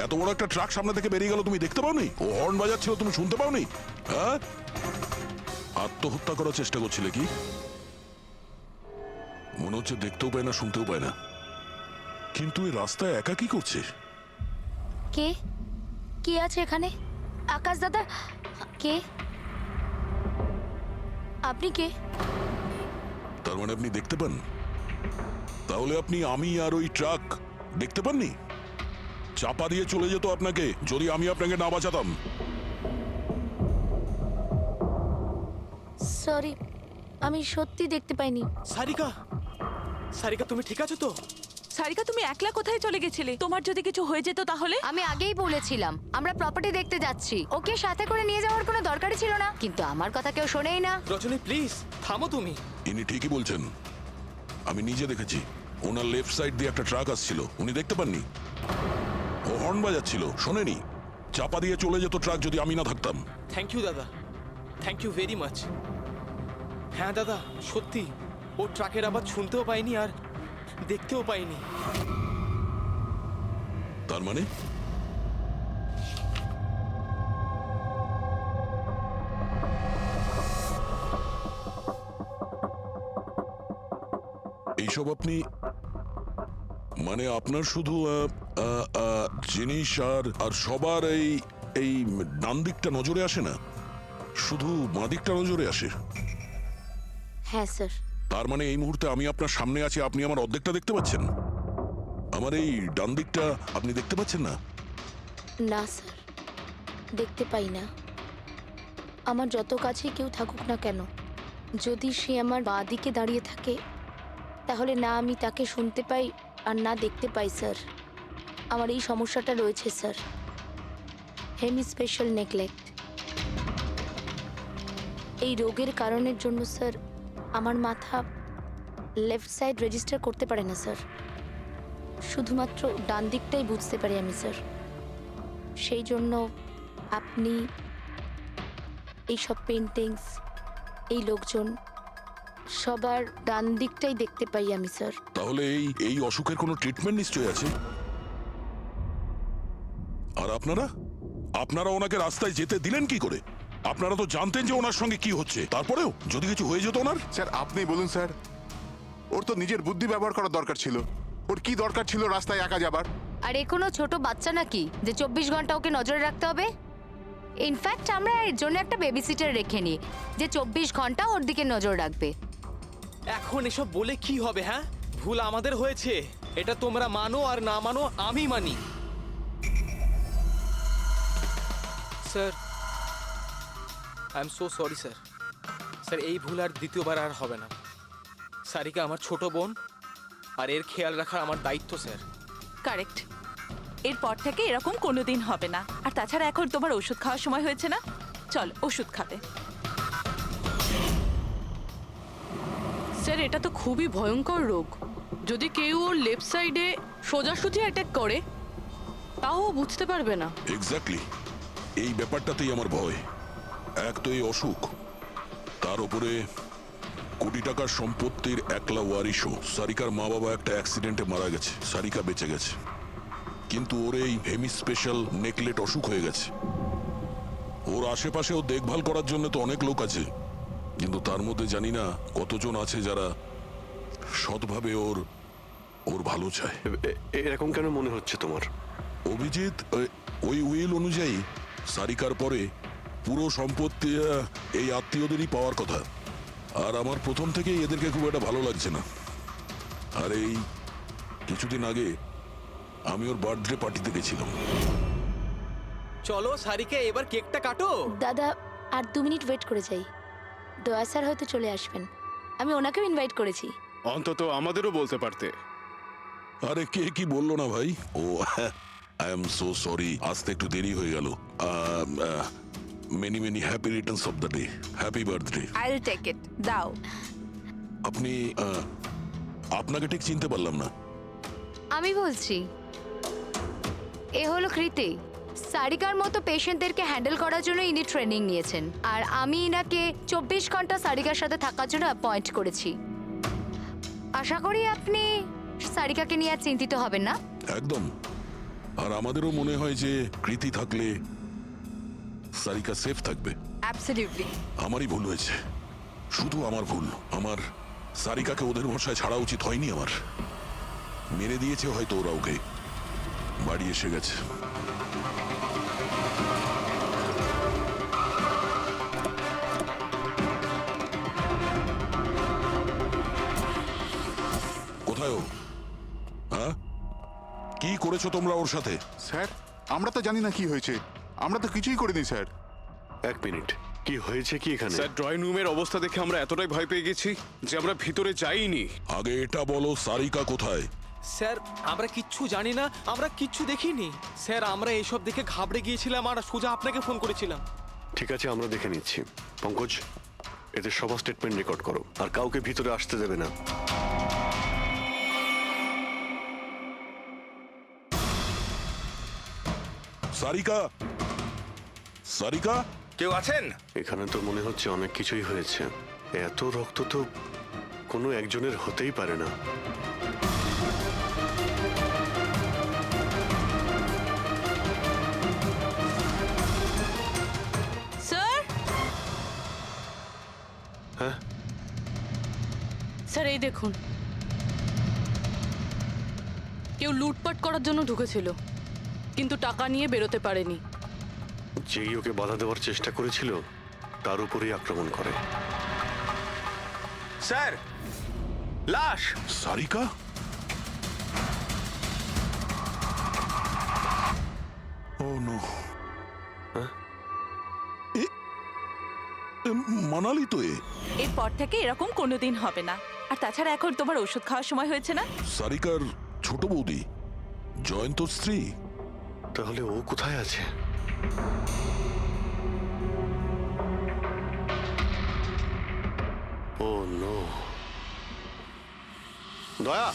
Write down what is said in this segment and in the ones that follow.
এত বড় একটা ট্রাক সামনে থেকে বেরিয়ে গেল, তুমি দেখতে পাওনি? ও হর্ন বাজাচ্ছিল, তুমি শুনতে পাওনি? হ্যাঁ, আত্মহত্যা করার চেষ্টা করছিলে কি? মনে হচ্ছে দেখতেও পায় না, শুনতেও পায় না। কিন্তু এই রাস্তায় একা কি করছে? কে কে আছে এখানে? আকাশ দাদা, কে আপনি? কে? তার মানে আপনি দেখতে পান? তাহলে আপনি আমি আর ওই ট্রাক দেখতে পাননি? চাপা দিয়ে চলে যেত আপনাকে যদি আমি আপনাকে না বাঁচাতাম। সরি, আমি সত্যি দেখতে পাইনি। সারিকা, সারিকা তুমি ঠিক আছো তো? সারিকা, তুমি একলা কোথায় চলে গেছিলে? তোমার যদি কিছু হয়ে যেত তাহলে? আমি আগেই বলেছিলাম আমরা প্রপার্টি দেখতে যাচ্ছি, ওকে সাথে করে নিয়ে যাওয়ার কোনো দরকারই ছিল না, কিন্তু আমার কথা কেউ শোনেই না। রজনী প্লিজ থামো তুমি। ইনি ঠিকই বলছেন, আমি নিজে দেখেছি। ওনার লেফট সাইড দিয়ে একটা ট্রাক আসছিল, উনি দেখতে পাননি। ও হর্ন বাজাচ্ছিল, শোনেনি। চাপা দিয়ে চলে যেত ট্রাক যদি আমি না থাকতাম। থ্যাংক ইউ দাদা, থ্যাংক ইউ ভেরি মাচ। হ্যাঁ দাদা, সত্যি ও ট্রাকের আওয়াজ শুনতেও পাইনি আর দেখতেও পাইনি। তার মানে এইসব আপনি মানে আপনার শুধু জিনিস আর সবার এই ডান দিকটা নজরে আসে না, শুধু বাঁ দিকটা নজরে আসে। হ্যাঁ স্যার। তার মানে এই মুহূর্তে আমি আপনার সামনে আছি, আপনি আমার অর্ধেকটা দেখতে পাচ্ছেন, আমার এই ডান দিকটা আপনি দেখতে পাচ্ছেন না? না স্যার, দেখতে পাই না। আমার যত কাছে কেউ থাকুক না কেন, যদি সে আমার বাঁ দিকে দাঁড়িয়ে থাকে তাহলে না আমি তাকে শুনতে পাই আর না দেখতে পাই স্যার। আমার এই সমস্যাটা রয়েছে স্যার, হেমি স্পেশাল নেগলেক্ট। এই রোগের কারণের জন্য স্যার আমার মাথা লেফট সাইড রেজিস্টার করতে পারে না স্যার, শুধুমাত্র ডান দিকটাই বুঝতে পারি আমি স্যার। সেই জন্য আপনি এইসব পেন্টিংস, এই লোকজন সবার ডান দিকটাই দেখতে পাই আমি স্যার। তাহলে এই অসুখের কোনো ট্রিটমেন্ট নিশ্চয়ই আছে। আর আপনারা ওনাকে রাস্তায় যেতে দিলেন কি করে? আপনারা তো জানতেন যে ওনার সঙ্গে কি হচ্ছে, তারপরেও যদি কিছু হয়ে যেত ওনার। স্যার আপনি বলুন স্যার, ওর তো নিজের বুদ্ধি ব্যবহার করার দরকার ছিল। ওর কি দরকার ছিল রাস্তায় একা যাবার? আর এ কোনো ছোট বাচ্চা নাকি যে 24 ঘন্টা ওকে নজরে রাখতে হবে? ইনফ্যাক্ট আমরা এর জন্য একটা বেবি সিটার রেখে নিই যে 24 ঘন্টা ওর দিকে নজর রাখবে। এখন এসব বলে কি হবে? হ্যাঁ, ভুল আমাদের হয়েছে, এটা তোমরা মানো আর না মানো আমি মানি। Sir I am so sorry sir. Sir এই ভুল আর দ্বিতীয়বার আর হবে না। সারিকা আমার ছোট বোন, আর এর খেয়াল রাখা আমার দায়িত্ব স্যার। কারেক্ট, এরপর থেকে এরকম কোনোদিন হবে না। আর তাছাড়া এখন তোমার ওষুধ খাওয়ার সময় হয়েছে না, চল ওষুধ খাবে। স্যার এটা তো খুবই ভয়ঙ্কর রোগ। যদি কেউ ওর লেফট সাইডে সোজাসুজি অ্যাটাক করে তাও ও বুঝতে পারবে না। এক্স্যাক্টলি, এই ব্যাপারটাতেই আমার ভয়। এক তো এই অসুখ, তার উপরে কোটি টাকার সম্পত্তির একলা ওয়ারিশও। সারিকার মা বাবা একটা অ্যাক্সিডেন্টে মারা গেছে, সারিকা বেঁচে গেছে, কিন্তু ওর এই হেমি স্পেশাল নেকলেট অসুখ হয়ে গেছে। ওর আশেপাশে ও দেখভাল করার জন্য তো অনেক লোক আছে, কিন্তু তার মধ্যে জানি না কতজন আছে যারা সৎভাবে ওর ভালো চায়। এরকম কেন মনে হচ্ছে তোমার? অভিজিৎ, ওই উইল অনুযায়ী সারিকার পরে পুরো সম্পত্তি এই আত্মীয়দেরই পাওয়ার কথা। আর আমার প্রথম থেকেই এদেরকে খুব একটা ভালো লাগছে না। আর এই কিছুদিন আগে আমি ওর বার্থডে পার্টিতে গেছিলাম। চলো সারিকা, এবার কেকটা কাটো। দাদা আর 2 মিনিট ওয়েট করে যাই, দয়া স্যার হয়তো চলে আসবেন। আমি ওনাকেও ইনভাইট করেছি। অন্তত আমাদেরও বলতে পারতে। আরে কে কি বললো না ভাই? Oh I am so sorry, আসতে একটু দেরি হয়ে গেল। Many many happy returns of the day, happy birthday. I will take it, দাও। আপনি আপনাকে ঠিক চিনতে পারলাম না। আমি বলছি, এ হলো কৃতি। সারিকার মতো পেশেন্টদেরকে হ্যান্ডেল করার জন্য ইনি ট্রেনিং নিয়েছেন, আর আমি ইনাকে 24 ঘন্টা সারিকার সাথে থাকার জন্য অ্যাপয়েন্ট করেছি। আশা করি আপনি সারিকাকে নিয়ে আর চিন্তিত হবেন না। একদম, আর আমাদেরও মনে হয় যে কৃতি থাকলে সারিকা সেফ থাকবে। অ্যাবসলিউটলি। আমারই ভুল হয়েছে, শুধু আমার ভুল। আমার সারিকাকে ওদের ভরসায় ছাড়া উচিত হয়নি। আমার মেরে দিয়েছে হয়তো ওরা ওকে। বাড়ি এসে গেছে। কোথায় ও? হ্যাঁ, কি করেছো তোমরা ওর সাথে? স্যার আমরা তো জানি না কি হয়েছে, আমরা তো কিছুই করিনি স্যার। এক মিনিট, কি হয়েছে কি এখানে? স্যার ড্রয়িং রুমের অবস্থা দেখে আমরা এতটাই ভয় পেয়ে গেছি যে আমরা ভিতরে যাইনি। আগে এটা বলো, সারিকা কোথায়? স্যার আমরা কিচ্ছু জানি না, আমরা কিচ্ছু দেখিনি স্যার। আমরা এইসব দেখে ঘাবড়ে গিয়েছিলাম আর সোজা আপনাকে ফোন করেছিলাম। ঠিক আছে, আমরা দেখে নিচ্ছি। পঙ্কজ, এদের সবার স্টেটমেন্ট রেকর্ড করো, আর কাউকে ভিতরে আসতে দেবে না। সারিকা, সারিকা, কেউ আছেন? এখানে তো মনে হচ্ছে অনেক কিছুই হয়েছে। এত রক্ত তো কোনো একজনের হতেই পারে না। স্যার, হ্যাঁ, স্যার এই দেখুন, কেউ লুটপাট করার জন্য ঢুকেছিল কিন্তু টাকা নিয়ে বেরোতে পারেনি। যেই ওকে বাধা দেওয়ার চেষ্টা করেছিল তার উপরেই আক্রমণ করে। স্যার, লাশ! সারিকা? ও নো, মানালি তো এ। এরপর থেকে এরকম কোনোদিন হবে না। আর তাছাড়া এখন তোমার ওষুধ খাওয়ার সময় হয়েছে না? সারিকার ছোট বৌদি, জয়ন্তর স্ত্রী। তাহলে ও কোথায় আছে? ও নো। দয়া,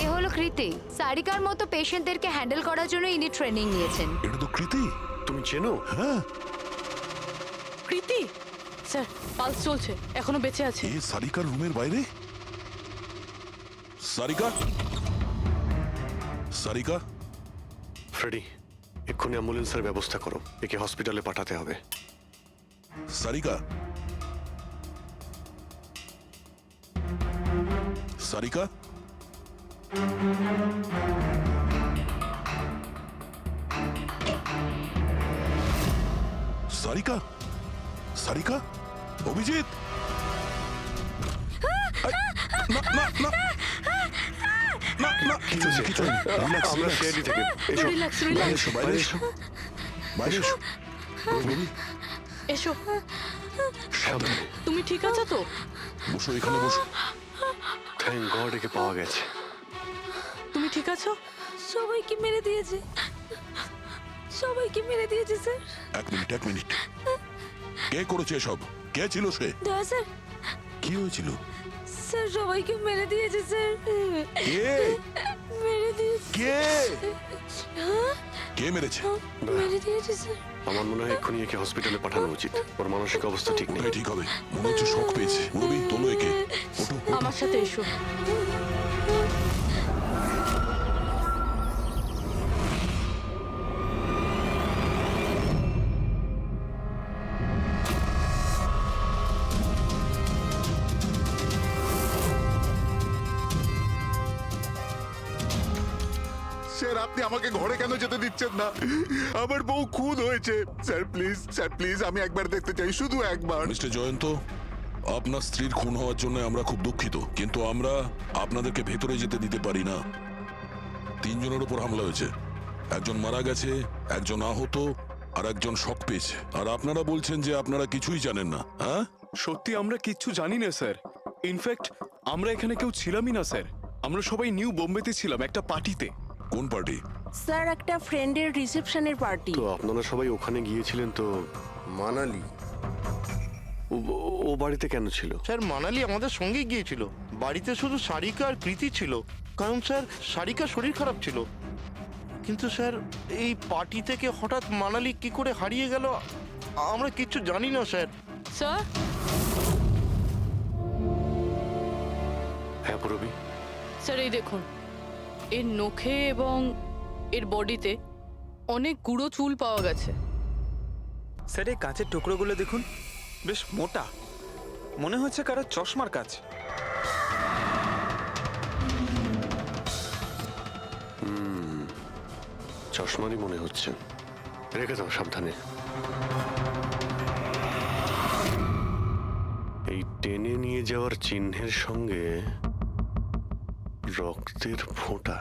এ হলো কৃতি। সারিকার মতো পেশেন্টদেরকে হ্যান্ডেল করার জন্য ইনি ট্রেনিং নিয়েছেন। এটা তো কৃতি। তুমি চেনো? হ্যাঁ, প্রীতি স্যার, পালস চলছে, এখনো বেঁচে আছে। এ সারিকার রুমের বাইরে? সারিকা, সারিকা, ফ্রেডি, এক্ষুনি অ্যাম্বুলেন্সের ব্যবস্থা করো, একে হসপিটালে পাঠাতে হবে। সারিকা, সারিকা, সারিকা, সারিকা, অভিজিৎ, না না না না না, কিছু নেই, কিছু নেই। Relax, আমরা relax. সিআইডি থেকে এসো। রিল্যাক্স, বাইরে রিল্যাক্স, এসো, বাইরে এসো, বাইরে এসো। বেবি, এসো। সাবধানে। তুমি ঠিক আছো তো? বসো, এখানে বসো। থ্যাংক গড, একে পাওয়া গেছে। তুমি ঠিক আছো? সবাইকে মেরে দিয়েছে, সবাইকে মেরে দিয়েছে স্যার। এক মিনিট, এক মিনিট। কে করেছে এসব? কে ছিল সে? দয়া স্যার, কি হয়েছিল? স্যার সবাইকে মেরে দিয়েছে স্যার। কে? মেরে দিয়েছে, কে? কে মেরেছে? মেরে দিয়েছে স্যার। আমার মনে হয় এক্ষুনি একে হসপিটালে পাঠানো উচিত, ওর মানসিক অবস্থা ঠিক নেই। ওটাই ঠিক হবে, মনে হচ্ছে শক পেয়েছে। রবি, তোলো একে। ওঠো, ওঠো। আমার সাথে এসো। স্যার আপনি আমাকে ঘরে কেন যেতে দিচ্ছেন না? আমার বউ খুন হয়েছে। স্যার প্লিজ, স্যার প্লিজ, আমি একবার দেখতে চাই, শুধু একবার। মিস্টার জয়ন্ত, আপনার স্ত্রীর খুন হওয়ার জন্য আমরা খুব দুঃখিত, কিন্তু আমরা আপনাদেরকে ভেতরে যেতে দিতে পারি না। 3 জনের উপর হামলা হয়েছে, একজন মারা গেছে, একজন আহত, আর একজন শক পেয়েছে। আর আপনারা বলছেন যে আপনারা কিছুই জানেন না। হ্যাঁ, সত্যি আমরা কিচ্ছু জানি না স্যার। ইনফ্যাক্ট আমরা এখানে কেউ ছিলামই না স্যার। আমরা সবাই নিউ বোম্বেতে ছিলাম একটা পার্টিতে। কোন পার্টি? স্যার একটা ফ্রেন্ডের রিসেপশনের পার্টি। তো আপনারা সবাই ওখানে গিয়েছিলেন তো? মানালি? ও বাড়িতে কেন ছিল? স্যার মানালি আমাদের সঙ্গে গিয়েছিল। বাড়িতে শুধু সারিকা আর কৃতি ছিল, কারণ স্যার সারিকা শরীর খারাপ ছিল। কিন্তু স্যার এই পার্টি থেকে হঠাৎ মানালি কি করে হারিয়ে গেল আমরা কিচ্ছু জানি না স্যার। স্যার, হ্যাঁ পূরবী, স্যার এই দেখুন, এর নখে এবং এর বডিতে অনেক গুঁড়ো চুল পাওয়া গেছে। স্যার এই কাঁচের টুকরোগুলো দেখুন, বেশ মোটা, মনে হচ্ছে কারো চশমার কাজ। চশমারই মনে হচ্ছে। রেখে দাও সাবধানে। এই টেনে নিয়ে যাওয়ার চিহ্নের সঙ্গে রক্তের ফোঁটা।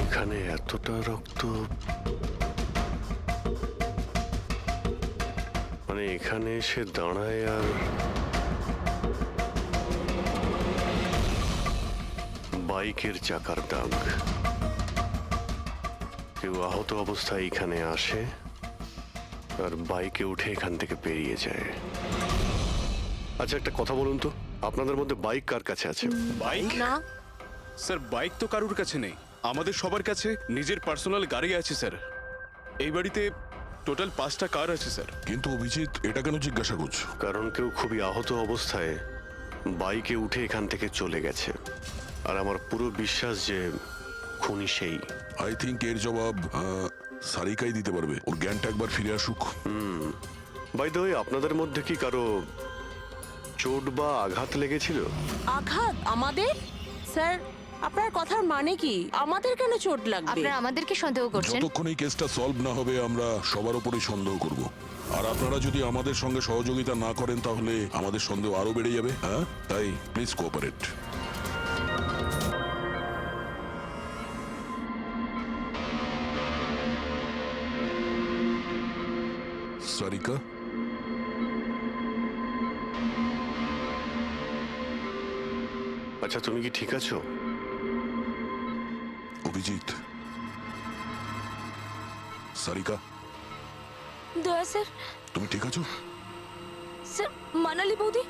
এখানে এতটা রক্ত, মানে এখানে এসে দাঁড়ায় আর বাইকের চাকার দাগ। কেউ আহত অবস্থায় এখানে আসে আর বাইকে উঠে এখান থেকে বেরিয়ে যায়। আচ্ছা একটা কথা বলুন তো, আপনাদের মধ্যে বাইক কার কাছে আছে? বাইক? না স্যার বাইক তো কারুর কাছে নেই, আমাদের সবার কাছে নিজের পার্সোনাল গাড়ি আছে স্যার। এই বাড়িতে টোটাল 5টা কার আছে স্যার। কিন্তু অভিজিৎ এটা কেন জিজ্ঞাসা করছো? কারণ কেউ খুবই আহত অবস্থায় বাইকে উঠে এখান থেকে চলে গেছে, আর আমার পুরো বিশ্বাস যে খুনি সেই। আই থিঙ্ক এর জবাব সারিকাই দিতে পারবে। ওর জ্ঞানটা একবার ফিরে আসুক। বাই দ্য ওয়ে, আপনাদের মধ্যে কি কারো চোট বা আঘাত লেগেছিল? আঘাত আমাদের? স্যার আপনার কথার মানে কি? আমাদের কেন চোট লাগবে? আপনারা আমাদেরকে সন্দেহ করছেন? যতক্ষণ এই কেসটা সলভ না হবে আমরা সবার উপরেই সন্দেহ করব। আর আপনারা যদি আমাদের সঙ্গে সহযোগিতা না করেন তাহলে আমাদের সন্দেহ আরো বেড়ে যাবে। হ্যাঁ, তাই প্লিজ কোঅপারেট। সারিকা, আচ্ছা তুমি কি ঠিক আছো? অভিজিৎ, সারিকা, দয়া স্যার, তুমি ঠিক আছো? স্যার মানালি বৌদি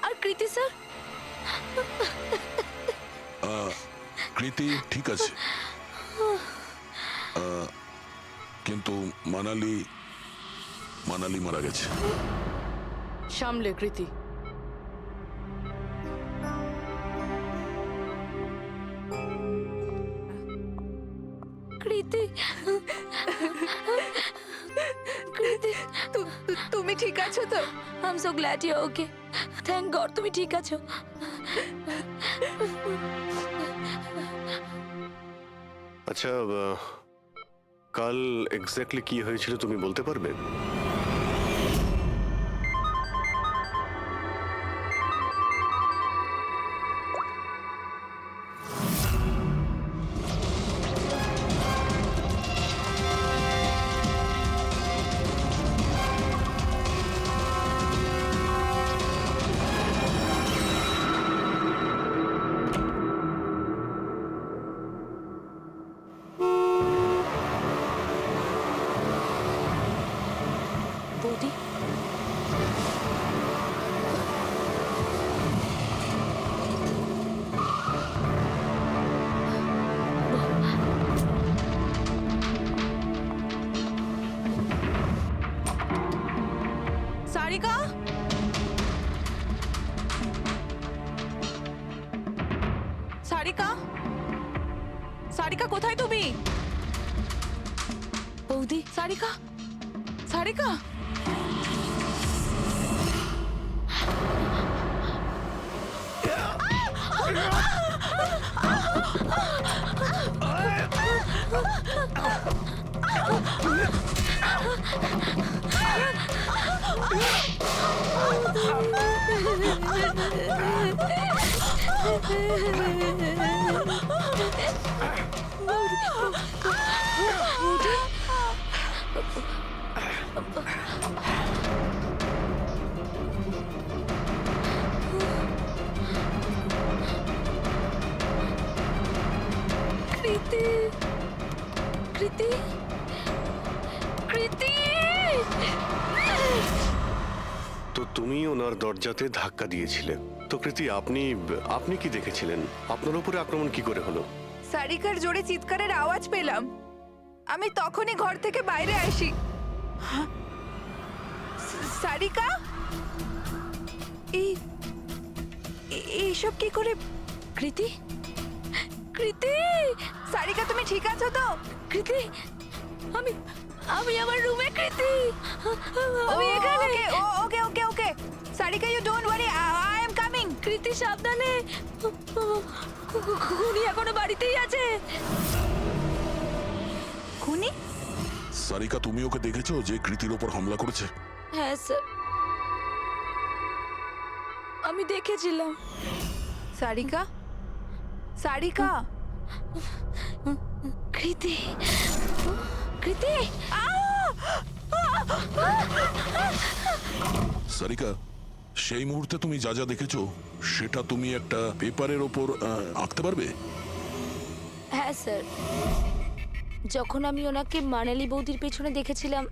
আর কৃতি স্যার। কৃতি ঠিক আছে, কিন্তু মানালি মারা গেছে। সামলে কৃতি। কৃতি, কৃতি, তুমি ঠিক আছো তো? I am so glad you okay. Thank God তুমি ঠিক আছো। আচ্ছা কাল এক্স্যাক্টলি কি হয়েছিল তুমি বলতে পারবে? বৌদি, সারিকা, সারিকা, সারিকা কোথায় তুমি? বৌদি, সারিকা, সারিকা, কৃতি, কৃতি, কৃতি। তো তুমি ওনার দরজাতে ধাক্কা দিয়েছিলে। তো কৃতি, আপনি আপনি কি দেখেছিলেন? আপনার উপরে আক্রমণ কি করে হলো? সারিকার জোরে চিৎকারের আওয়াজ পেলাম, আমি তখনই ঘর থেকে বাইরে আসি। সারিকা, এইসব কি করে? কৃতি, কৃতি, সারিকা তুমি ঠিক আছো তো? কৃতি, আমি আমার রুমে। কৃতি, আমি এখানে। Okay okay okay Sarika, you don't worry, I am coming. Kriti সাবধানে, খুনি এখনো বাড়িতেই আছে। খুনি? সারিকা, তুমি ওকে দেখেছো যে কৃতির ওপর হামলা করেছে? হ্যাঁ স্যার, আমি দেখেছিলাম। সারিকা, সারিকা, কৃতি, কৃতি, সারিকা, সেই মুহূর্তে তুমি যা যা দেখেছো সেটা তুমি একটা পেপারের ওপর আঁকতে পারবে? হ্যাঁ স্যার, যখন আমি ওনাকে মানালি বৌদির পেছনে দেখেছিলাম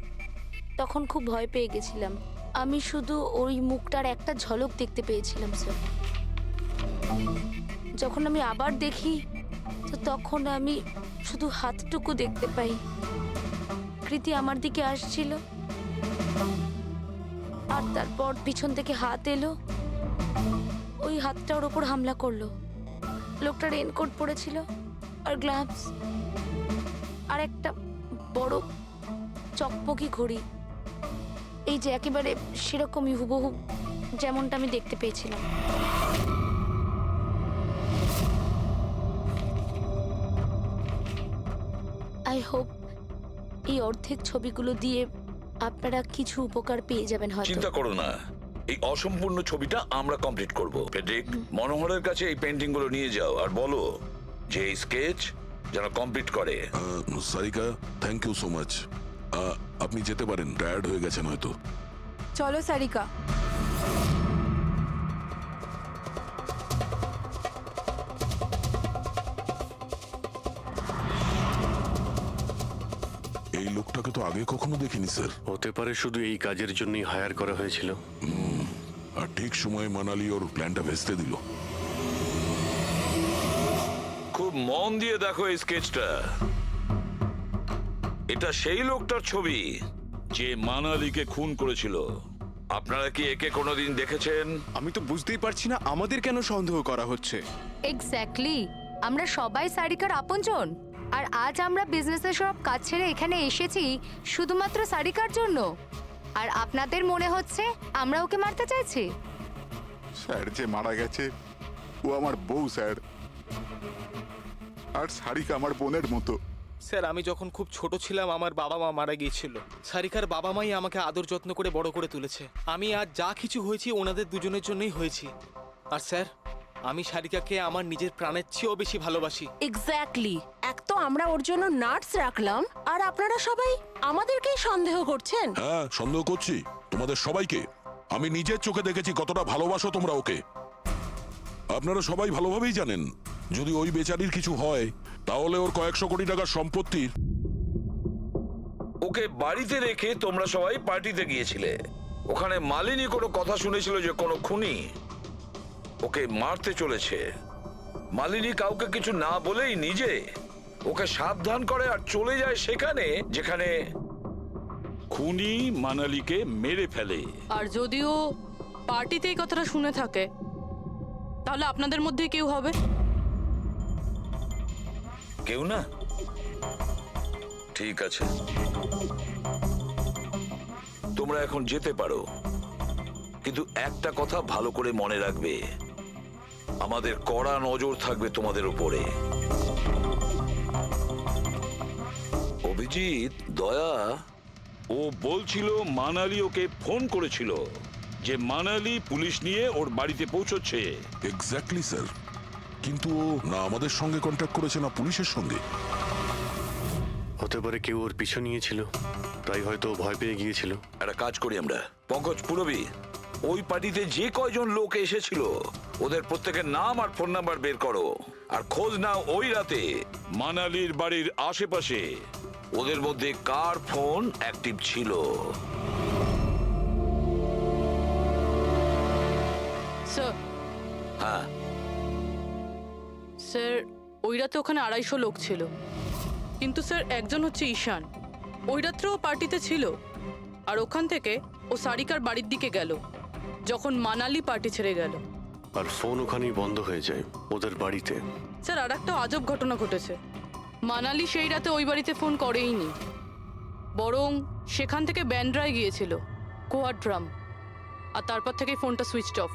তখন খুব ভয় পেয়ে গেছিলাম। আমি শুধু ওই মুখটার একটা ঝলক দেখতে পেয়েছিলাম স্যার। যখন আমি আবার দেখি তো তখন আমি শুধু হাতটুকু দেখতে পাই। কৃতি আমার দিকে আসছিল আর তারপর পিছন থেকে হাত এলো, ওই হাতটা ওর ওপর হামলা করলো। লোকটা রেনকোট পরেছিল আর গ্লাভস আর একটা বড় চকমকি ঘড়ি, এই যে একেবারে সেরকমই হুবহু যেমনটা আমি দেখতে পেয়েছিলাম। আই হোপ এই অর্ধেক ছবিগুলো দিয়ে আপনারা কিছু উপকার পেয়ে যাবেন হয়তো। চিন্তা করো না, এই অসম্পূর্ণ ছবিটা আমরা কমপ্লিট করব। ফেডরিক, মনোহরের কাছে এই পেন্টিং গুলো নিয়ে যাও আর বলো যে এই স্কেচ যেন কমপ্লিট করে। Sarika, thank you so much. আপনি যেতে পারেন, টায়ার্ড হয়ে গেছেন হয়তো। চলো সারিকা। এই লোকটাকে তো আগে কখনো দেখিনি স্যার। হতে পারে শুধু এই কাজের জন্যই হায়ার করা হয়েছিল। আর ঠিক সময়ে মানালি ওর প্ল্যানটা ভেস্তে দিল। খুব মন দিয়ে দেখো এই স্কেচটা। এটা সেই লোকটার ছবি যে মানালিকে খুন করেছিল। আপনারা কি একে কোনোদিন দেখেছেন? আমি তো বুঝতেই পারছি না আমাদের কেন সন্দেহ করা হচ্ছে। এক্স্যাক্টলি, আমরা সবাই সারিকার আপনজন, আর আজ আমরা বিজনেসের সব কাজ ছেড়ে এখানে এসেছি শুধুমাত্র সারিকার জন্য। আর আপনাদের মনে হচ্ছে আমরা ওকে মারতে চাইছি? স্যার যে মারা গেছে ও আমার বউ স্যার, আর সারিকা আমার বোনের মতো। স্যার, আমি যখন খুব ছোট ছিলাম আমার বাবা মা মারা গিয়েছিল। সারিকার বাবা মাই আমাকে আদর যত্ন করে বড় করে তুলেছে। আমি আজ যা কিছু হয়েছি ওনাদের দুজনের জন্যই হয়েছি। আর স্যার, আমি সারিকাকে আমার নিজের প্রাণের চেয়েও বেশি ভালোবাসি। এক্স্যাক্টলি, এক তো আমরা ওর জন্য নার্স রাখলাম, আর আপনারা সবাই আমাদেরকেই সন্দেহ করছেন। হ্যাঁ, সন্দেহ করছি তোমাদের সবাইকে। আমি নিজের চোখে দেখেছি কতটা ভালোবাসো তোমরা ওকে। আপনারা সবাই ভালোভাবেই জানেন যদি ওই বেচারির কিছু হয় তাহলে ওর কয়েকশো কোটি টাকার সম্পত্তির। ওকে বাড়িতে রেখে তোমরা সবাই পার্টিতে গিয়েছিলে। ওখানে মালিনী কোনো কথা শুনেছিল যে কোনো খুনি ওকে মারতে চলেছে। মালিনী কাউকে কিছু না বলেই নিজে ওকে সাবধান করে আর চলে যায় সেখানে যেখানে খুনি মানালিকে মেরে ফেলে। আর যদিও পার্টিতে এই কথাটা শুনে থাকে তাহলে আপনাদের মধ্যে কেউ হবে? কেউ না? ঠিক আছে, তোমরা এখন যেতে পারো, কিন্তু একটা কথা ভালো করে মনে রাখবে, আমাদের কড়া নজর থাকবে তোমাদের উপরে। অভিজিৎ, দয়া, ও বলছিল মানালি ওকে ফোন করেছিল যে মানালি পুলিশ নিয়ে ওর বাড়িতে পৌঁছচ্ছে। এক্স্যাক্টলি স্যার, কিন্তু ও না আমাদের সঙ্গে কন্ট্যাক্ট করেছে না পুলিশের সঙ্গে। হতে পারে কেউ ওর পিছু নিয়েছিল, তাই হয়তো ভয় পেয়ে গিয়েছিল। একটা কাজ করি আমরা, পঙ্কজ, পুরবী, ওই পার্টিতে যে কয়জন লোক এসেছিল ওদের প্রত্যেকের নাম আর ফোন নাম্বার বের করো আর খোঁজ নাও ওই রাতে মানালির বাড়ির আশেপাশে ওদের মধ্যে কার ফোন অ্যাক্টিভ ছিল। স্যার, হ্যাঁ, স্যার ওই রাতে ওখানে 250 লোক ছিল, কিন্তু স্যার একজন হচ্ছে ঈশান, ওই রাত্রেও পার্টিতে ছিল। আর ওখান থেকে ও সারিকার বাড়ির দিকে গেল যখন মানালি পার্টি ছেড়ে গেল। আর ফোন ওখানেই বন্ধ হয়ে যায় ওদের বাড়িতে। স্যার আর একটা আজব ঘটনা ঘটেছে। মানালি সেই রাতে ওই বাড়িতে ফোন করেইনি, বরং সেখান থেকে ব্যান্ড্রায় গিয়েছিল কোয়াড্রাম, আর তারপর থেকে ফোনটা সুইচড অফ।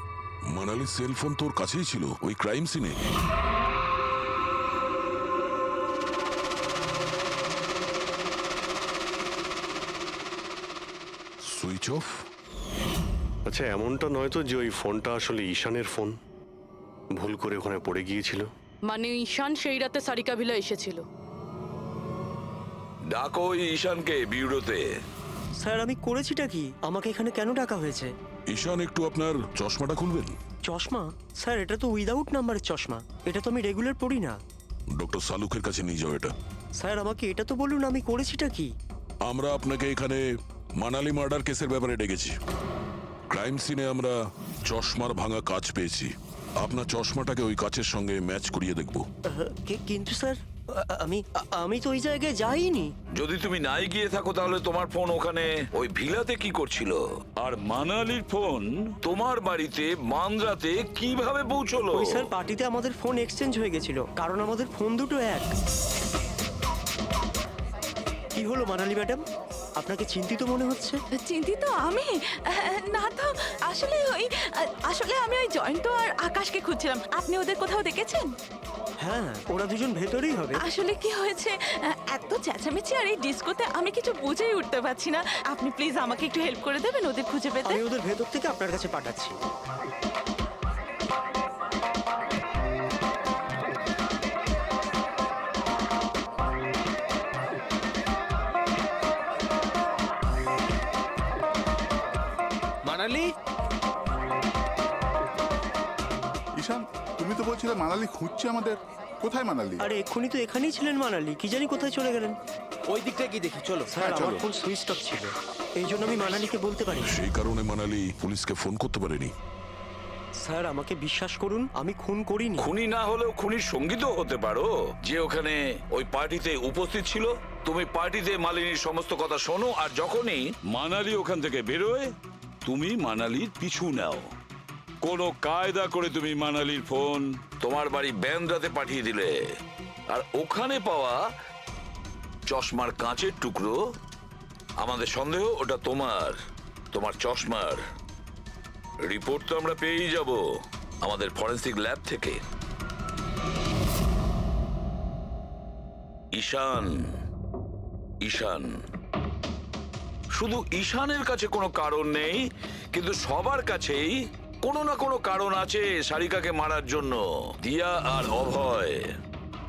মানালির সেল ফোন তোর কাছেই ছিল ওই ক্রাইম সিনে? Switch off? আচ্ছা, এমনটা নয় তো যে ওই ফোনটা আসলে ঈশানের ফোন, ভুল করে ওখানে পড়ে গিয়েছিল? মানে ঈশান সেই রাতে সারিকা ভিলা এসেছিল। ডাকো ওই ঈশানকে বিউরোতে। স্যার আমি করেছিটা কি? আমাকে এখানে কেন ডাকা হয়েছে? ঈশান, একটু আপনার চশমাটা খুলবেন? চশমা? স্যার এটা তো উইদাউট নাম্বারের চশমা, এটা তো আমি রেগুলার পড়ি না। ডক্টর সালুকের কাছে নিয়ে যাও এটা। স্যার আমাকে এটা তো বলুন আমি করেছিটা কি? আমরা আপনাকে এখানে মানালি মার্ডার কেসের ব্যাপারে ডেকেছি। ক্রাইম সিনে আমরা চশমার ভাঙা কাঁচ পেয়েছি। আপনার চশমাটাকে ওই কাচের সঙ্গে ম্যাচ করিয়ে দেখব। কিন্তু স্যার আমি তো ওই জায়গায় যাইনি। যদি তুমি নাই গিয়ে থাকো তাহলে তোমার ফোন ওখানে ওই ভিলাতে কি করছিল? আর মানালির ফোন তোমার বাড়িতে মান্দ্রাতে কিভাবে পৌঁছলো? ওই স্যার পার্টিতে আমাদের ফোন এক্সচেঞ্জ হয়ে গেছিল, কারণ আমাদের ফোন দুটো এক। কি হলো মানালি ম্যাডাম, আপনাকে চিন্তিত মনে হচ্ছে? চিন্তিত আমি? না তো, আসলে আমি ওই জয়ন্ত আর আকাশকে খুঁজছিলাম। আপনি ওদের কোথাও দেখেছেন? হ্যাঁ, ওরা দুজন ভেতরেই হবে। আসলে কি হয়েছে, এত চেঁচামেচি আর এই ডিস্কোতে আমি কিছু বুঝেই উঠতে পারছি না। আপনি প্লিজ আমাকে একটু হেল্প করে দেবেন ওদের খুঁজে পেতে? আমি ওদের ভেতর থেকে আপনার কাছে পাঠাচ্ছি। মানালি, ঈশান, তুমি তো বলছিলে মানালি খুঁজছে আমাদের। কোথায় মানালি? আরে এক্ষুনি তো এখানেই ছিলেন মানালি, কি জানি কোথায় চলে গেলেন। ওই দিকটা কি দেখি, চলো। স্যার আমার ফোন সুইচ অফ ছিল, এই জন্য আমি মানালিকে বলতে পারি। সেই কারণে মানালি পুলিশকে ফোন করতে পারেনি। স্যার আমাকে বিশ্বাস করুন, আমি খুন করিনি। খুনি না হলেও খুনির সঙ্গীত হতে পারো, যে ওখানে ওই পার্টিতে উপস্থিত ছিল। তুমি পার্টিতে মালিনীর সমস্ত কথা শোনো, আর যখনই মানালি ওখান থেকে বেরোয় তুমি মানালির পিছু নাও। কোনো কায়দা করে তুমি মানালির ফোন তোমার বাড়ি ব্যান্দ্রাতে পাঠিয়ে দিলে, আর ওখানে পাওয়া চশমার কাঁচের টুকরো, আমাদের সন্দেহ ওটা তোমার চশমার। রিপোর্ট তো আমরা পেয়েই যাব আমাদের ফরেন্সিক ল্যাব থেকে। ঈশান শুধু ঈশানের কাছে কোনো কারণ নেই, কিন্তু সবার কাছেই কোনো না কোনো কারণ আছে সারিকাকে মারার জন্য। দিয়া আর অভয়,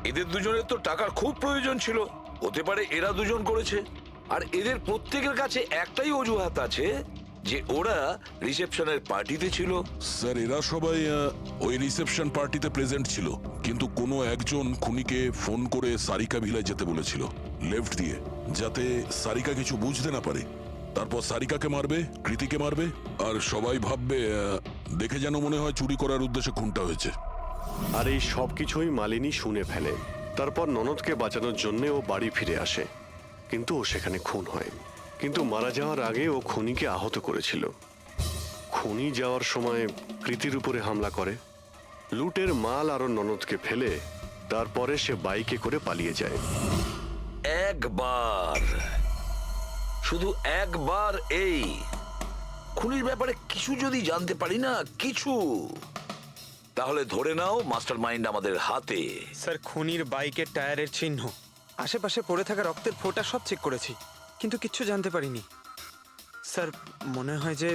এদের দুজনের তো টাকার খুব প্রয়োজন ছিল। হতে পারে এরা দুজন করেছে, আর এদের প্রত্যেকের কাছে একটাই অজুহাত আছে যে ওরা রিসেপশনের পার্টিতে ছিল। স্যার, এরা সবাই ওই রিসেপশন পার্টিতে প্রেজেন্ট ছিল, কিন্তু কোনো একজন খুনিকে ফোন করে সারিকা ভিলায় যেতে বলেছিল লেফট দিয়ে, যাতে সারিকা কিছু বুঝতে না পারে। তারপর সারিকাকে মারবে, কৃতিকে মারবে, আর সবাই ভাববে দেখে যেন মনে হয় চুরি করার উদ্দেশ্যে খুনটা হয়েছে। আর এই সব কিছুই মালিনী শুনে ফেলে। তারপর ননদকে বাঁচানোর জন্য ও বাড়ি ফিরে আসে, কিন্তু ও সেখানে খুন হয়। কিন্তু মারা যাওয়ার আগে ও খুনিকে আহত করেছিল। খুনি যাওয়ার সময় কৃতির উপরে হামলা করে, লুটের মাল আর ননদকে ফেলে তারপরে সে বাইকে করে পালিয়ে যায়। শুধু একবার এই খুনির ব্যাপারে কিছু যদি জানতে পারি না, কিছু, তাহলে ধরে নাও মাস্টার মাইন্ড আমাদের হাতে। স্যার খুনির বাইকের টায়ারের চিহ্ন, আশেপাশে পড়ে থাকা রক্তের ফোঁটা সব চেক করেছি, কিন্তু কিচ্ছু জানতে পারিনি। স্যার মনে হয় যে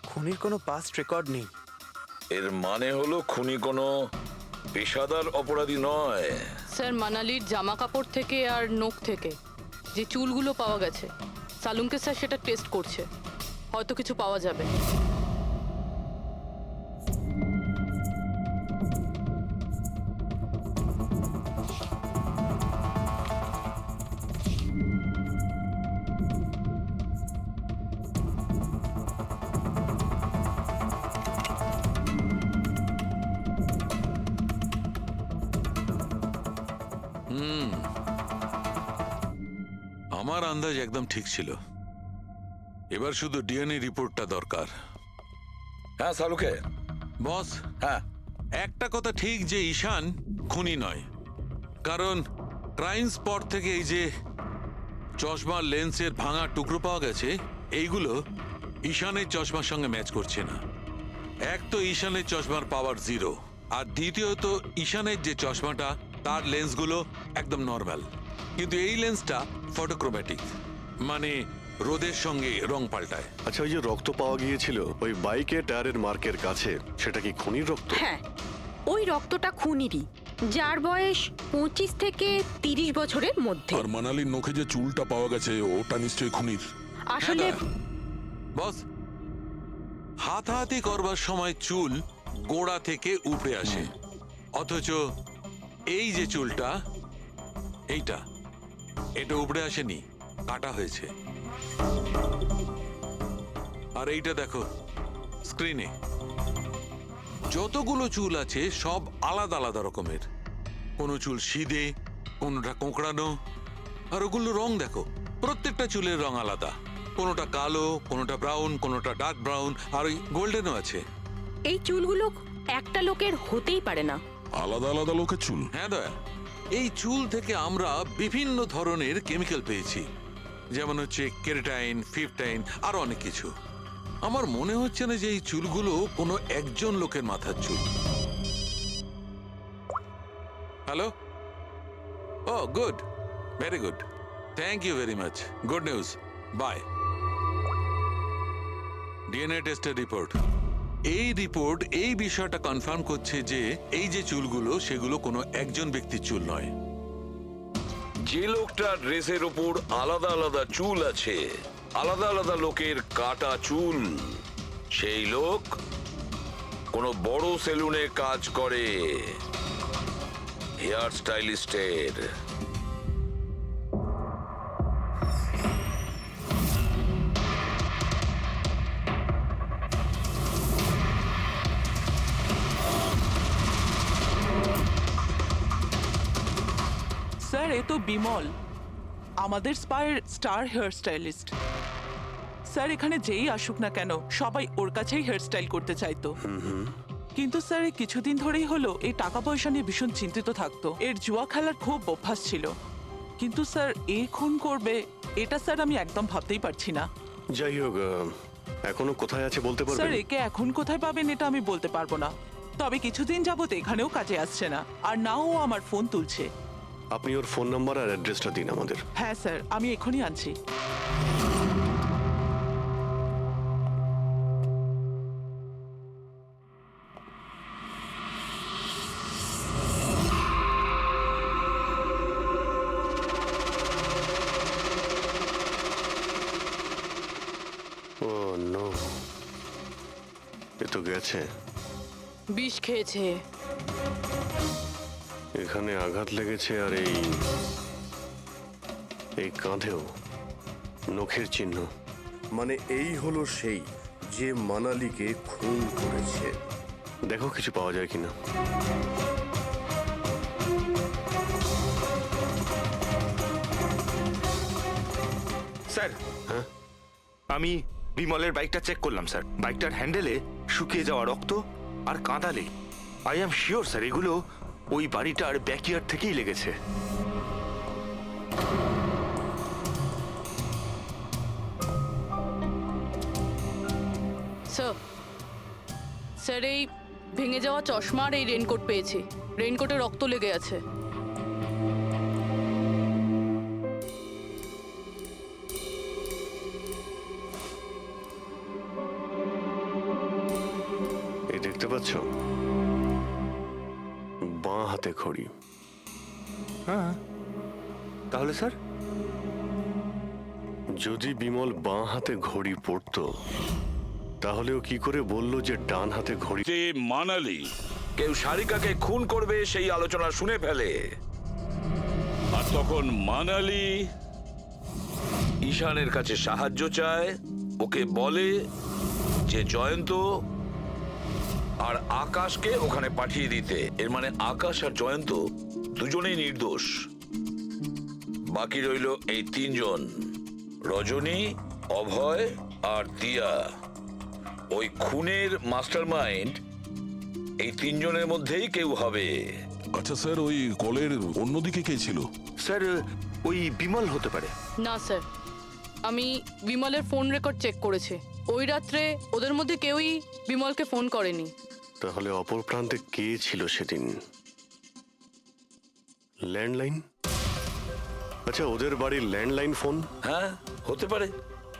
খুনির কোনো পাস্ট রেকর্ড নেই। এর মানে হলো খুনি কোনো পেশাদার অপরাধী নয়। স্যার মানালির জামা কাপড় থেকে আর নখ থেকে যে চুলগুলো পাওয়া গেছে, সালুমকে স্যার সেটা টেস্ট করছে, হয়তো কিছু পাওয়া যাবে। আমার আন্দাজ একদম ঠিক ছিল। এবার শুধু ডিএনএ রিপোর্টটা দরকার। হ্যাঁ সালুকে। বস, হ্যাঁ একটা কথা ঠিক যে ঈশান খুনি নয়, কারণ ক্রাইম স্পট থেকে এই যে চশমার লেন্সের ভাঙা টুকরো পাওয়া গেছে, এইগুলো ঈশানের চশমার সঙ্গে ম্যাচ করছে না। এক তো ঈশানের চশমার পাওয়ার 0, আর দ্বিতীয়ত ঈশানের যে চশমাটা তার লেন্সগুলো একদম নর্মাল, কিন্তু এই লেন্সটা ফটোক্রোম্যাটিক, মানে রোদের সঙ্গে রং পাল্টায়। আচ্ছা, ওই যে রক্ত পাওয়া গিয়েছিল ওই বাইকের টায়ারের মার্কের কাছে, সেটা কি খুনির রক্ত? হ্যাঁ, ওই রক্তটা খুনিরই, যার বয়স 25 থেকে 30 বছরের মধ্যে। আর মানালির নখে যে চুলটা পাওয়া গেছে ওটা নিশ্চয়ই খুনির। আসলে বস, হাতাহাতি করবার সময় চুল গোড়া থেকে উপড়ে আসে, অথচ এই যে চুলটা, এটা উপড়ে আসেনি, কাটা হয়েছে। আর এইটা দেখো স্ক্রিনে, যতগুলো চুল আছে সব আলাদা আলাদা রকমের। কোনো চুল সিধে, কোনোটা কোঁকড়ানো, আর ওগুলো রং দেখো, প্রত্যেকটা চুলের রং আলাদা, কোনোটা কালো, কোনোটা ব্রাউন, কোনোটা ডার্ক ব্রাউন, আর ওই গোল্ডেনও আছে। এই চুলগুলো একটা লোকের হতেই পারে না। আলাদা আলাদা লোকের চুল? হ্যাঁ দয়া, এই চুল থেকে আমরা বিভিন্ন ধরনের কেমিক্যাল পেয়েছি, যেমন হচ্ছে কেরাটিন, ফিফটাইন, আরো অনেক কিছু। আমার মনে হচ্ছে না যে এই চুলগুলো কোনো একজন লোকের মাথার চুল। Hello? Oh good, very good, thank you very much, good news, bye. DNA টেস্টের রিপোর্ট, এই রিপোর্ট এই বিষয়টা কনফার্ম করছে যে এই যে চুলগুলো সেগুলো কোনো একজন ব্যক্তির চুল নয়। যে লোকটার ড্রেসের ওপর আলাদা আলাদা চুল আছে, আলাদা আলাদা লোকের কাটা চুল, সেই লোক কোনো বড় সেলুনে কাজ করে, হেয়ার স্টাইলিস্টের। স্যার, এ তো বিমল, আমাদের স্পায়ের স্টার হেয়ার স্টাইলিস্ট। স্যার, এখানে যেই আসুক না কেন সবাই ওর কাছেই হেয়ার স্টাইল করতে চাইতো, কিন্তু স্যার এই কিছুদিন ধরেই হলো এই টাকা পয়সা নিয়ে ভীষণ চিন্তিত থাকতো। এর জুয়া খেলার খুব অভ্যাস ছিল, কিন্তু স্যার এই খুন করবে এটা স্যার আমি একদম ভাবতেই পারছি না। যাই হোক, এখনো কোথায় আছে বলতে স্যার, পারবেন? একে এখন কোথায় পাবেন এটা আমি বলতে পারবো না, তবে কিছুদিন যাবত এখানেও কাজে আসছে না, আর না ও আমার ফোন তুলছে। আপনি ওর ফোন নাম্বার আর অ্যাড্রেসটা দিন আমাদের। হ্যাঁ স্যার, আমি এখনই আনছি। ও নো, এ তো গেছে। বিষ খেয়েছে। এখানে আঘাত লেগেছে, আর এই কাঁধেও নখের চিহ্ন। মানে এই হলো সেই যে মানালিকে খুন করেছে। দেখো কিছু পাওয়া যায় কিনা। স্যার, হ্যাঁ, আমি বিমলের বাইকটা চেক করলাম স্যার। বাইকটার হ্যান্ডেলে শুকিয়ে যাওয়া রক্ত আর কাঁদালে আই অ্যাম শিওর স্যার এগুলো ওই বাড়িটার ব্যাকইয়ার্ড থেকেই লেগেছে। স্যার, এই ভেঙে যাওয়া চশমা আর এই রেনকোট পেয়েছি, রেনকোটে রক্ত লেগে আছে। এই দেখতে পাচ্ছ, বাঁ হাতে ঘড়ি। হ্যাঁ, তাহলে স্যার যদি বিমল বাঁ হাতে ঘড়ি পরতো তাহলে ও কি করে বলল যে ডান হাতে ঘড়ি? যে মানালি কেউ সারিকাকে খুন করবে সেই আলোচনা শুনে ফেলে, আর তখন মানালি ঈশানের কাছে সাহায্য চায়, ওকে বলে যে জয়ন্ত আর আকাশকে ওখানে পাঠিয়ে দিতে। এর মানে আকাশ আর জয়ন্ত দুজনেই নির্দোষ, বাকি রইল এই তিনজন। রজনী, অভয় আর দিয়া ওই খুনের মাস্টারমাইন্ড এই তিনজনের মধ্যেই কেউ হবে। আচ্ছা স্যার, ওই কলের অন্যদিকে কে ছিল? স্যার ওই বিমল হতে পারে। না স্যার, আমি বিমলের ফোন রেকর্ড চেক করেছি। ওই রাত্রে ওদের মধ্যে কেউই বিমলকে ফোন করেনি। তাহলে অপর প্রান্তে কে ছিল সেদিন? ল্যান্ডলাইন? আচ্ছা, ওদের বাড়ির ল্যান্ডলাইন ফোন? হ্যাঁ, হতে পারে।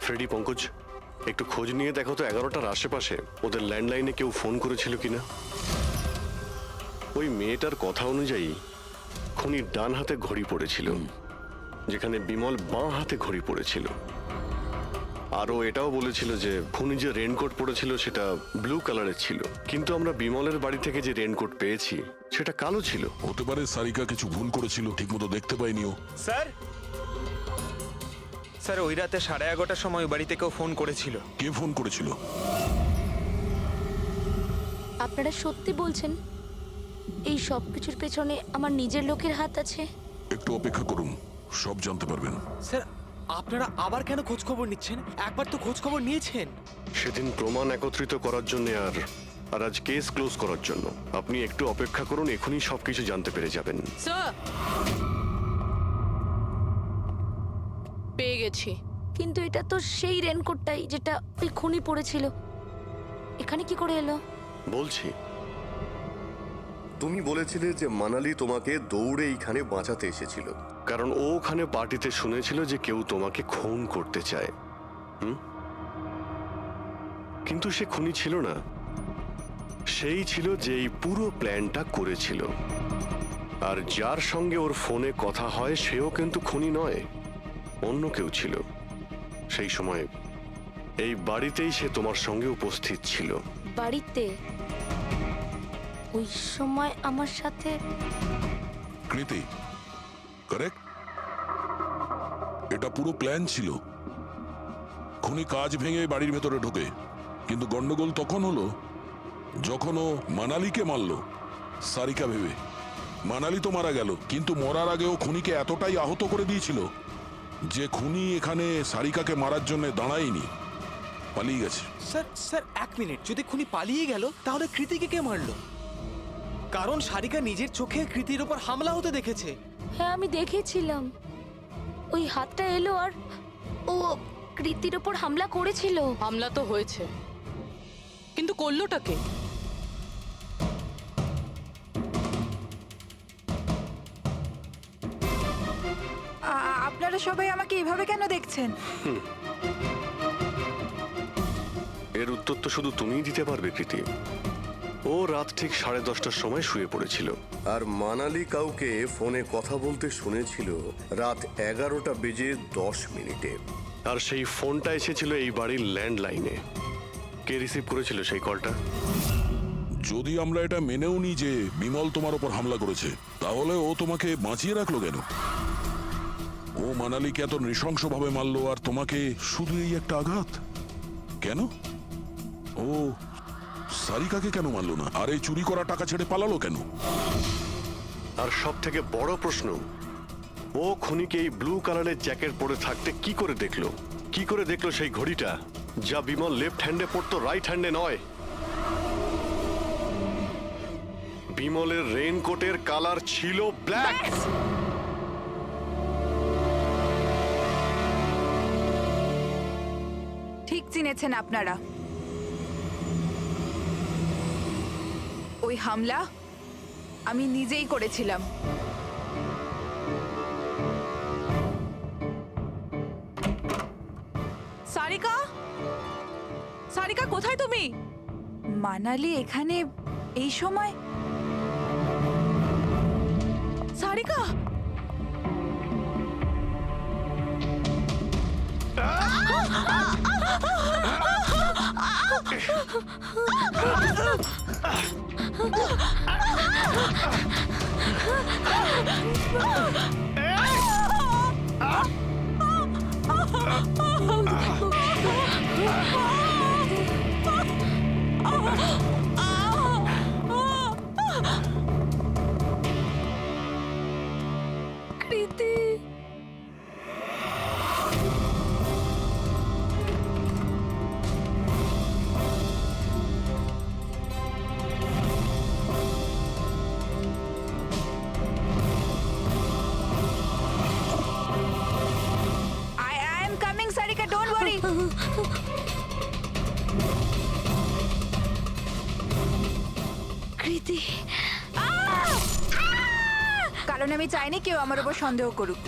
ফ্রেডি, পঙ্কজ, একটু খোঁজ নিয়ে দেখো তো 11টার আশেপাশে ওদের ল্যান্ডলাইনে কেউ ফোন করেছিল কিনা। ওই মেয়েটার কথা অনুযায়ী খুনির ডান হাতে ঘড়ি পড়েছিল, যেখানে বিমল বাঁ হাতে ঘড়ি পড়েছিল। আরও এটাও বলেছিল যে খুনি যে রেনকোট পরেছিল সেটা ব্লু কালারের ছিল, কিন্তু আমরা বিমলের বাড়ি থেকে যে রেনকোট পেয়েছি সেটা কালো ছিল। হতে পারে সারিকা কিছু ভুল করেছিল, ঠিকমতো দেখতে পাইনি ও। স্যার, স্যার ওই রাতে 11:30টার সময় বাড়িতে কেউ ফোন করেছিল। কে ফোন করেছিল? আপনারা সত্যি বলছেন এই সব কিছুর পেছনে আমার নিজের লোকের হাত আছে? একটু অপেক্ষা করুন, সব জানতে পারবেন। স্যার, আপনারা আবার কেন খোঁজ খবর নিচ্ছেন? একবার তো খোঁজ খবর নিয়েছেন। সেদিন প্রমাণ একত্রিত করার জন্য আর আজ কেস ক্লোজ করার জন্য। আপনি একটু অপেক্ষা করুন, এখনই সবকিছু জানতে পেরে যাবেন। স্যার, পেয়ে গেছি। কিন্তু এটা তো সেই রেনকোটটাই যেটা ওই খুনি পড়েছিল। এখানে কি করে এলো? বলছি, তুমি বলেছিলে যে মানালি তোমাকে দৌড়ে এইখানে বাঁচাতে এসেছিল। কারণ ও ওখানে পার্টিতে শুনেছিল যে কেউ তোমাকে খুন করতে চায়। কিন্তু সে খুনি ছিল না, সেই ছিল যে এই পুরো প্ল্যানটা করেছিল। আর যার সঙ্গে ওর ফোনে কথা হয় সেও কিন্তু খুনি নয়, অন্য কেউ ছিল। সেই সময় এই বাড়িতেই সে তোমার সঙ্গে উপস্থিত ছিল। বাড়িতে? ওই সময় আমার সাথে কৃতি, কারেক্ট? এটা পুরো প্ল্যান ছিল। খুনি কাজ ভেঙে বাড়ির ভেতরে ঢোকে, কিন্তু গন্ডগোল তখন হলো যখন ও মানালিকে মারলো সারিকা ভেবে। মানালি তো মারা গেল, কিন্তু মরার আগে ও খুনিকে এতটাই আহত করে দিয়েছিল যে খুনি এখানে সারিকাকে মারার জন্য দাঁড়ায়নি, পালিয়ে গেছে। Sir sir, 1 minute. যদি খুনি পালিয়ে গেল তাহলে কৃতিকে কে মারলো? কারণ সারিকা নিজের চোখে কৃতির উপর হামলা হতে দেখেছে। হ্যাঁ, আমি দেখেছিলাম। ওই হাতটা এলো আর ও কৃতির ওপর হামলা করেছিল। হামলা তো হয়েছে, কিন্তু করলোটা কে? আপনারা সবাই আমাকে এভাবে কেন দেখছেন? এর উত্তর তো শুধু তুমিই দিতে পারবে কৃতি। ও রাত ঠিক 10:30টার সময় শুয়ে পড়েছিল। আর মানালি কাউকে ফোনে কথা বলতে শুনেছিল রাত 11:10 আর সেই ফোনটা এসেছিল এই বাড়ির ল্যান্ডলাইনে। কে রিসিভ করেছিল সেই কলটা? যদি আমরা এটা মেনেও নিই যে বিমল তোমার ওপর হামলা করেছে, তাহলে ও তোমাকে বাঁচিয়ে রাখলো কেন? ও মানালিকে এত নৃশংসভাবে মারলো, আর তোমাকে শুধু এই একটা আঘাত কেন? ও সারিকাকে কেন মারলো না? আর এই চুরি করা টাকা ছেড়ে পালালো কেন? আর সব থেকে বড় প্রশ্ন, ও খুনিকে এই ব্লু কালারের জ্যাকেট পরে থাকতে কি করে দেখলো? কি করে দেখলো সেই ঘড়িটা যা বিমল লেফট হ্যান্ডে পড়তো, রাইট হ্যান্ডে নয়? বিমলের রেইনকোটের কালার ছিল ব্ল্যাক। ঠিক চিনেছেন আপনারা। ওই হামলা আমি নিজেই করেছিলাম। সারিকা, সারিকা কোথায় তুমি? মানালি এখানে এই সময়? সারিকা, কৃতি, কারণ আমি চাইনি কেউ আমার উপর সন্দেহ করুক।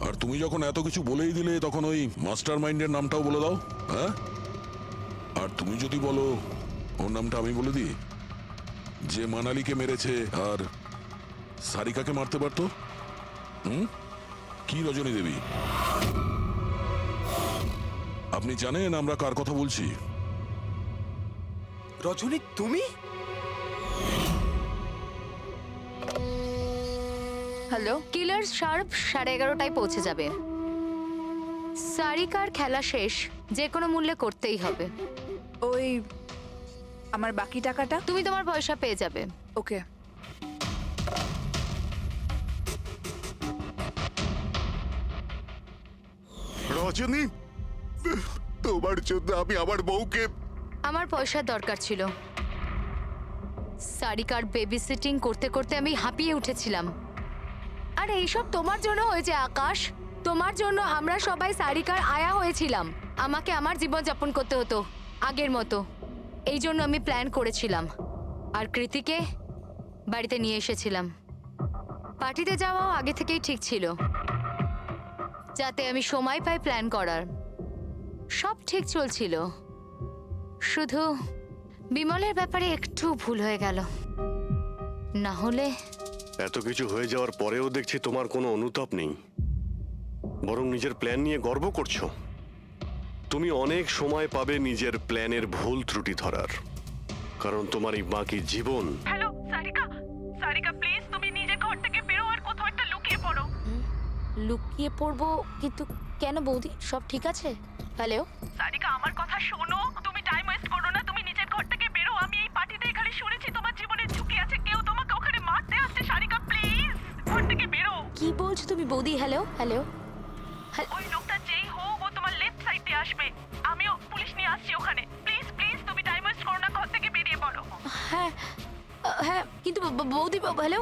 আর তুমি যখন এত কিছু বলেই দিলে তখন ওই মাস্টার মাইন্ডের নামটাও বলে দাও। হ্যাঁ, আর তুমি যদি বলো ওর নামটা আমি বলে দিই, যে মানালিকে মেরেছে আর সারিকাকে মারতে পারতো। কি রজনী দেবী, আপনি জানেন আমরা কার কথা বলছি? রজনী, তুমি? হ্যালো, কিলার শার্প 11:30টায় পৌঁছে যাবে। সারিকার খেলা শেষ, যে কোনো মূল্যে করতেই হবে। ওই আমার বাকি টাকাটা? তুমি তোমার পয়সা পেয়ে যাবে। ওকে। রজনী, তোমার জন্য আমি আমার বউকে... আমার পয়সার দরকার ছিল। সারিকার বেবি সিটিং করতে করতে আমি হাঁপিয়ে উঠেছিলাম। আর এইসব তোমার জন্য হয়েছে আকাশ। তোমার জন্য আমরা সবাই সারিকার আয়া হয়েছিলাম। আমাকে আমার জীবন যাপন করতে হতো আগের মতো। এই জন্য আমি প্ল্যান করেছিলাম আর কৃতিকে বাড়িতে নিয়ে এসেছিলাম। পার্টিতে যাওয়াও আগে থেকেই ঠিক ছিল, যাতে আমি সময় পাই প্ল্যান করার। সব ঠিক চলছিল, শুধু বিমলের ব্যাপারে একটু ভুল হয়ে গেল। না হলে... এত কিছু হয়ে যাওয়ার পরেও দেখছি তোমার কোনো অনুতাপ নেই, বরং নিজের প্ল্যান নিয়ে গর্ব করছো। তুমি অনেক সময় পাবে নিজের প্ল্যানের ভুল ত্রুটি ধরার, কারণ তোমার এই বাকি জীবন... হ্যালো সারিকা, সারিকা প্লিজ তুমি নিজে ঘর থেকে বেরো আর কোথাও একটা লুকিয়ে পড়ো। লুকিয়ে পড়বো? কিন্তু কেন বৌদি, সব ঠিক আছে? হ্যালো সারিকা, আমার কথা শোনো, তুমি টাইম ওয়েস্ট করো না, তুমি নিজের ঘর থেকে বেরো। আমি এই পার্টিতে এখানে শুনেছি তোমার জীবনের ঝুঁকি আছে, কেউ তোমাকে ওখানে মারতে আসছে। সারিকা প্লিজ ঘর থেকে বেরো। কি বলছো তুমি বৌদি? হ্যালো হ্যালো, ওই লোকটা যেই হোক ও তোমার লেফট সাইড দিয়ে আসবে। আমিও পুলিশ নিয়ে আসছি ওখানে। প্লিজ প্লিজ তুমি টাইম ওয়েস্ট করো না, ঘর থেকে বেরিয়ে পড়ো। হ্যাঁ হ্যাঁ, কিন্তু বৌদি, হ্যালো।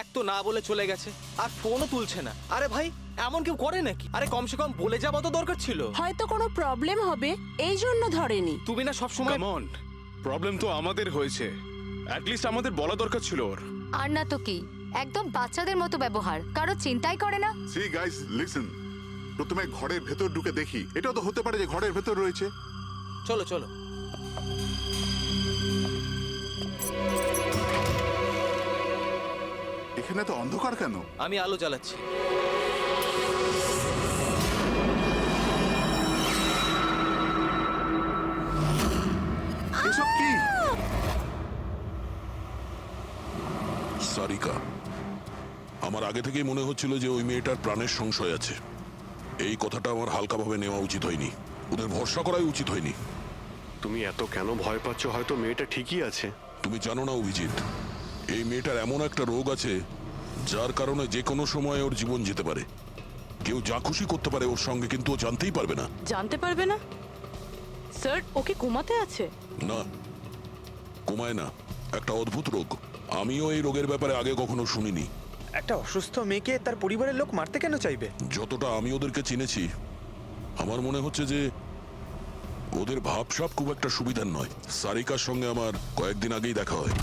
এক তো না বলে চলে গেছে, আর ফোনও তুলছে না। আরে ভাই, এমন কেউ করে নাকি? আরে কমসে কম বলে যাওয়া তো দরকার ছিল। হয়তো কোনো প্রবলেম হবে এই জন্য ধরেনি। তুমি না সব সময়... কাম অন, প্রবলেম তো আমাদের হয়েছে, অ্যাট লিস্ট আমাদের বলা দরকার ছিল ওর। আর না তো কি, একদম বাচ্চাদের মতো ব্যবহার, কারো চিন্তাই করে না। সি গাইস, লিসেন, প্রথমে ঘরের ভেতর ঢুকে দেখি। এটাও তো হতে পারে যে ঘরের ভেতর রয়েছে। চলো চলো। এখানে তো অন্ধকার কেন? আমি আলো জ্বালাচ্ছি। এসব কি? সারিকা, আমার আগে থেকেই মনে হচ্ছিল যে ওই মেয়েটার প্রাণের সংশয় আছে। এই কথাটা আমার হালকাভাবে নেওয়া উচিত হয়নি, ওদের ভরসা করাই উচিত হয়নি। তুমি এত কেন ভয় পাচ্ছ? হয়তো মেয়েটা ঠিকই আছে। তুমি জানো না অভিজিৎ, এই মেয়েটার এমন একটা রোগ আছে যার কারণে যে কোনো সময় ওর জীবন যেতে পারে। কেউ যা খুশি করতে পারে ওর সঙ্গে, কিন্তু ও জানতেই পারবে না। জানতে পারবে না? স্যার, ওকে ঘুমাতে আছে? না, ঘুমায় না, একটা অদ্ভুত রোগ। আমিও এই রোগের ব্যাপারে আগে কখনো শুনিনি। একটা অসুস্থ মেয়েকে তার পরিবারের লোক মারতে কেন চাইবে? যতটা আমি ওদেরকে চিনেছি, আমার মনে হচ্ছে যে ওদের ভাবসাব খুব একটা সুবিধার নয়। সারিকার সঙ্গে আমার কয়েকদিন আগেই দেখা হয়।